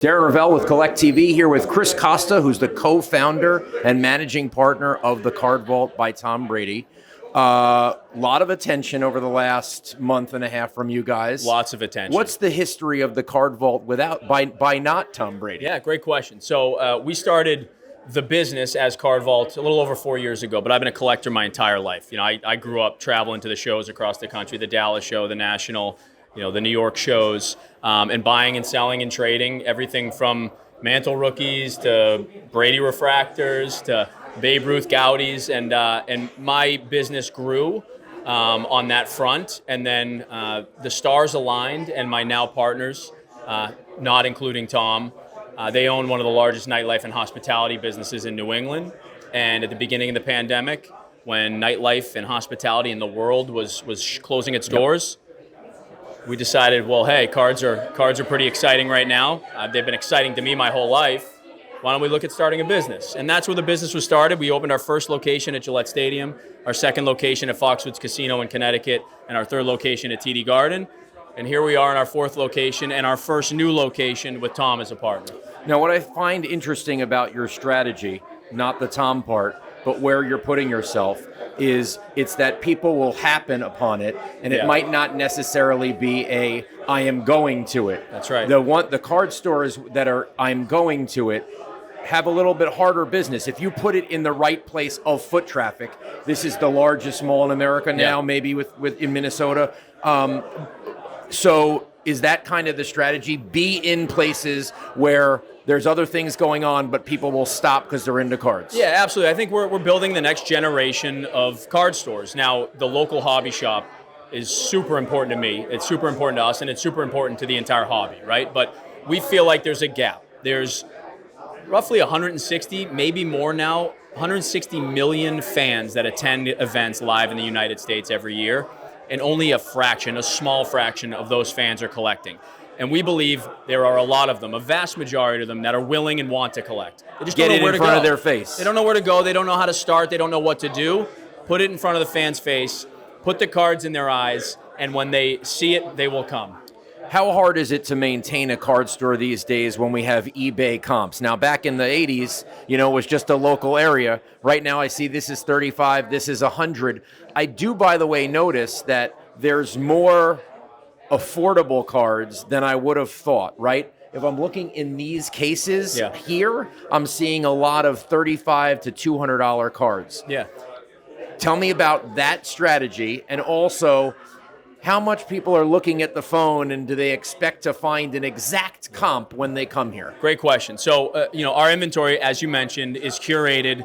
Darren Ravel with Collect TV here with Chris Costa, who's the co-founder and managing partner of the CardVault by Tom Brady. Lot of attention over the last month and a half from you guys. Lots of attention. What's the history of the CardVault by not Tom Brady? Yeah, great question. So we started the business as CardVault a little over 4 years ago, but I've been a collector my entire life. You know, I grew up traveling to the shows across the country, the Dallas show, the National, the New York shows, and buying and selling and trading everything from Mantle rookies to Brady refractors to Babe Ruth Gaudies, and my business grew on that front. And then the stars aligned, and my now partners, not including Tom, they own one of the largest nightlife and hospitality businesses in New England. And at the beginning of the pandemic, when nightlife and hospitality in the world was closing its doors, we decided, well, hey, cards are pretty exciting right now. They've been exciting to me my whole life. Why don't we look at starting a business? And that's where the business was started. We opened our first location at Gillette Stadium, our second location at Foxwoods Casino in Connecticut, and our third location at TD Garden. And here we are in our fourth location and our first new location with Tom as a partner. Now, what I find interesting about your strategy, not the Tom part, but where you're putting yourself, is it's that people will happen upon it, and it might not necessarily be I am going to it. That's right. The card stores that are I'm going to it have a little bit harder business. If you put it in the right place of foot traffic, this is the largest mall in America now, maybe in Minnesota. So is that kind of the strategy? Be in places where there's other things going on, but people will stop because they're into cards. Yeah, absolutely. I think we're building the next generation of card stores. Now, the local hobby shop is super important to me. It's super important to us, and it's super important to the entire hobby, right? But we feel like there's a gap. There's roughly 160, maybe more now, 160 million fans that attend events live in the United States every year, and only a small fraction of those fans are collecting. And we believe there are a lot of them, a vast majority of them, that are willing and want to collect. They just Get don't know where it in to front go. of their face. They don't know where to go. They don't know how to start. They don't know what to do. Put it in front of the fan's face. Put the cards in their eyes. And when they see it, they will come. How hard is it to maintain a card store these days when we have eBay comps? Now, back in the 80s, it was just a local area. Right now, I see this is 35, this is 100. I do, by the way, notice that there's more affordable cards than I would have thought, right? If I'm looking in these cases here, I'm seeing a lot of $35 to $200 cards. Yeah. Tell me about that strategy, and also how much people are looking at the phone, and do they expect to find an exact comp when they come here? Great question. So, our inventory, as you mentioned, is curated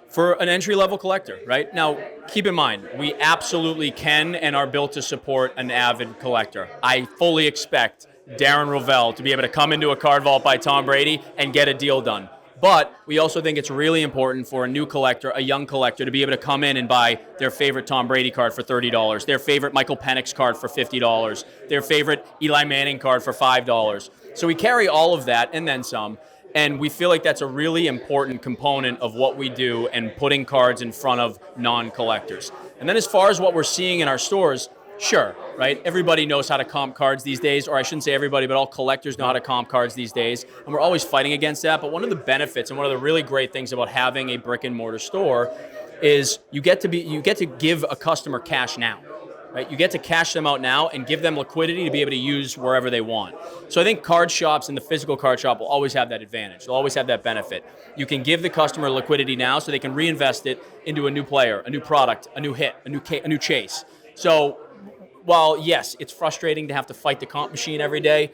for an entry-level collector, right? Now, keep in mind, we absolutely can and are built to support an avid collector. I fully expect Darren Ravel to be able to come into a CardVault by Tom Brady and get a deal done. But we also think it's really important for a new collector, a young collector, to be able to come in and buy their favorite Tom Brady card for $30, their favorite Michael Penix card for $50, their favorite Eli Manning card for $5. So we carry all of that and then some. And we feel like that's a really important component of what we do and putting cards in front of non-collectors. And then as far as what we're seeing in our stores, sure, right? Everybody knows how to comp cards these days, or I shouldn't say everybody, but all collectors know how to comp cards these days. And we're always fighting against that. But one of the benefits and one of the really great things about having a brick and mortar store is you get to give a customer cash now. Right? You get to cash them out now and give them liquidity to be able to use wherever they want. So I think card shops and the physical card shop will always have that advantage. They'll always have that benefit. You can give the customer liquidity now so they can reinvest it into a new player, a new product, a new hit, a new chase. So while, yes, it's frustrating to have to fight the comp machine every day,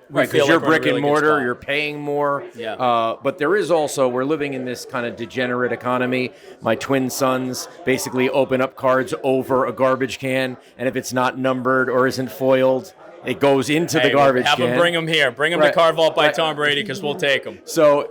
right, because you're brick and mortar, you're paying more. Yeah. But there is also, we're living in this kind of degenerate economy. My twin sons basically open up cards over a garbage can, and if it's not numbered or isn't foiled, it goes into the garbage can. Have them bring them here. Bring them to CardVault by Tom Brady, because we'll take them. So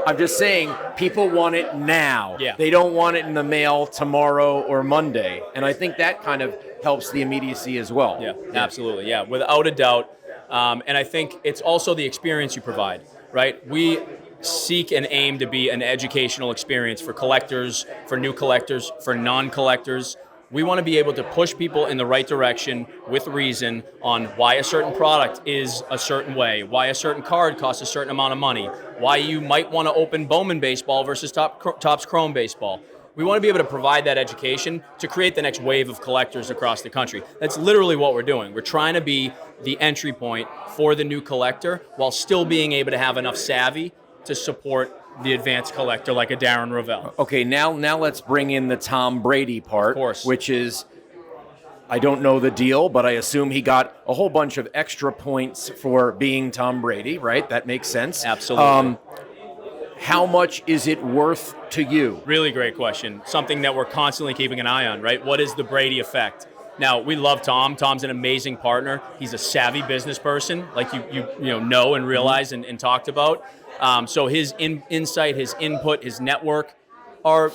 I'm just saying, people want it now. Yeah. They don't want it in the mail tomorrow or Monday. And I think that kind of helps the immediacy as well. Yeah, absolutely. Yeah, without a doubt. And I think it's also the experience you provide, right? We seek and aim to be an educational experience for collectors, for new collectors, for non-collectors. We want to be able to push people in the right direction with reason on why a certain product is a certain way, why a certain card costs a certain amount of money, why you might want to open Bowman baseball versus Topps Chrome baseball. We want to be able to provide that education to create the next wave of collectors across the country. That's literally what we're doing. We're trying to be the entry point for the new collector while still being able to have enough savvy to support the advanced collector like a Darren Rovell. Okay, now let's bring in the Tom Brady part, Of course. which is, I don't know the deal, but I assume he got a whole bunch of extra points for being Tom Brady, right? That makes sense. Absolutely. How much is it worth to you? Really great question. Something that we're constantly keeping an eye on, right? What is the Brady effect? Now, we love Tom. Tom's an amazing partner. He's a savvy business person, like you know and realize and talked about. So his insight, his input, his network are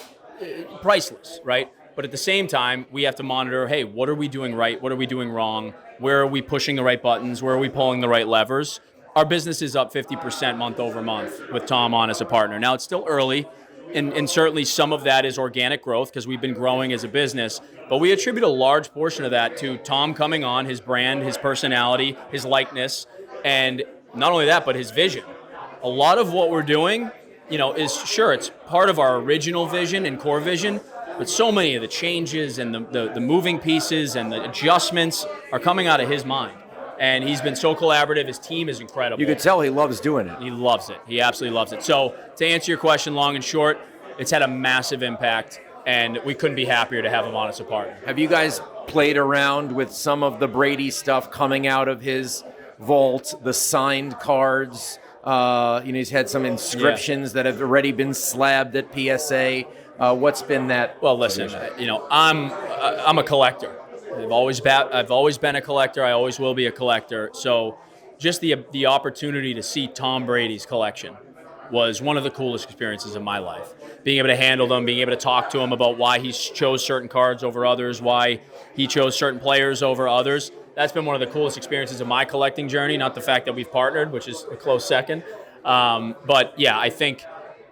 priceless, right? But at the same time, we have to monitor, hey, what are we doing right? What are we doing wrong? Where are we pushing the right buttons? Where are we pulling the right levers? Our business is up 50% month over month with Tom on as a partner. Now, it's still early, and certainly some of that is organic growth because we've been growing as a business, but we attribute a large portion of that to Tom coming on, his brand, his personality, his likeness, and not only that, but his vision. A lot of what we're doing, is sure, it's part of our original vision and core vision, but so many of the changes and the moving pieces and the adjustments are coming out of his mind. And he's been so collaborative. His team is incredible. You could tell he loves doing it. He loves it. He absolutely loves it. So to answer your question long and short, it's had a massive impact, and we couldn't be happier to have him on as a partner. Have you guys played around with some of the Brady stuff coming out of his vault, the signed cards? He's had some inscriptions that have already been slabbed at PSA. What's been that? Well, listen, I'm a collector. I've always been a collector. I always will be a collector. So just the opportunity to see Tom Brady's collection was one of the coolest experiences of my life. Being able to handle them, being able to talk to him about why he chose certain cards over others, why he chose certain players over others. That's been one of the coolest experiences of my collecting journey, not the fact that we've partnered, which is a close second. But yeah, I think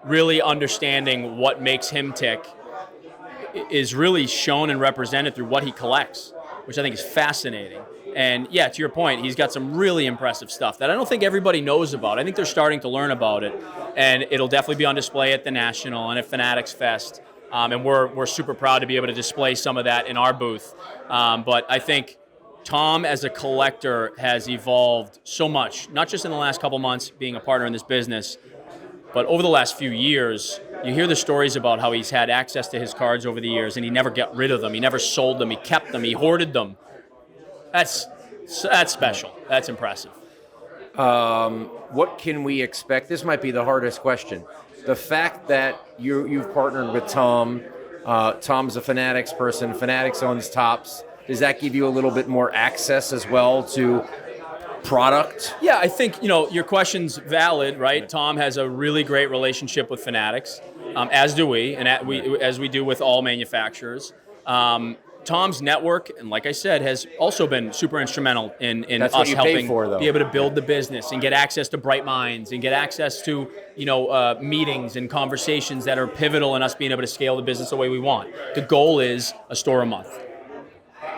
really understanding what makes him tick is really shown and represented through what he collects, which I think is fascinating. And yeah, to your point, he's got some really impressive stuff that I don't think everybody knows about. I think they're starting to learn about it, and it'll definitely be on display at the National and at Fanatics Fest. And we're super proud to be able to display some of that in our booth. But I think Tom as a collector has evolved so much, not just in the last couple months being a partner in this business, but over the last few years. You hear the stories about how he's had access to his cards over the years and he never got rid of them. He never sold them. He kept them. He hoarded them. That's special. That's impressive. What can we expect? This might be the hardest question. The fact that you've partnered with Tom, Tom's a Fanatics person, Fanatics owns Topps, does that give you a little bit more access as well to product? Yeah, I think your question's valid, right? Tom has a really great relationship with Fanatics, as do we, and as we do with all manufacturers. Tom's network, and like I said, has also been super instrumental in us helping be able to build the business and get access to bright minds and get access to meetings and conversations that are pivotal in us being able to scale the business the way we want. The goal is a store a month.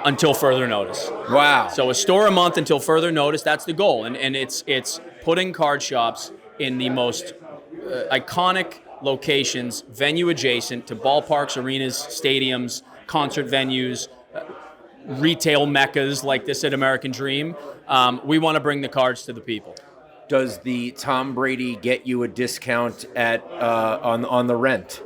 Until further notice. Wow. So a store a month until further notice, that's the goal. And it's putting card shops in the most iconic locations, venue adjacent to ballparks, arenas, stadiums, concert venues, retail meccas like this at American Dream. We want to bring the cards to the people. Does the Tom Brady get you a discount at on the rent?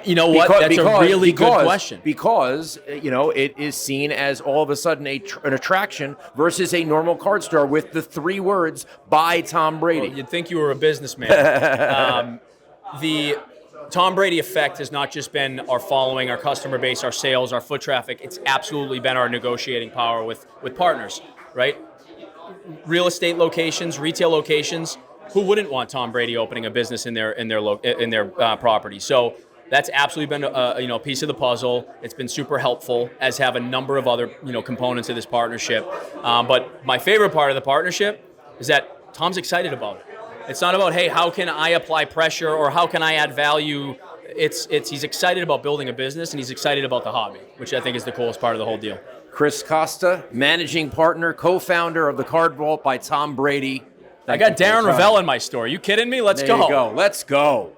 You know what? That's a really good question. Because, it is seen as all of a sudden an attraction versus a normal card store with the 3 words, by Tom Brady. Well, you'd think you were a businessman. The Tom Brady effect has not just been our following, our customer base, our sales, our foot traffic. It's absolutely been our negotiating power with partners, right? Real estate locations, retail locations. Who wouldn't want Tom Brady opening a business in their property? So that's absolutely been a piece of the puzzle. It's been super helpful, as have a number of other components of this partnership. But my favorite part of the partnership is that Tom's excited about it. It's not about, hey, how can I apply pressure or how can I add value? he's excited about building a business, and he's excited about the hobby, which I think is the coolest part of the whole deal. Chris Costa, managing partner, co-founder of the CardVault by Tom Brady. I got Darren Ravel in my store. Are you kidding me? Let's There go. you go. Let's go.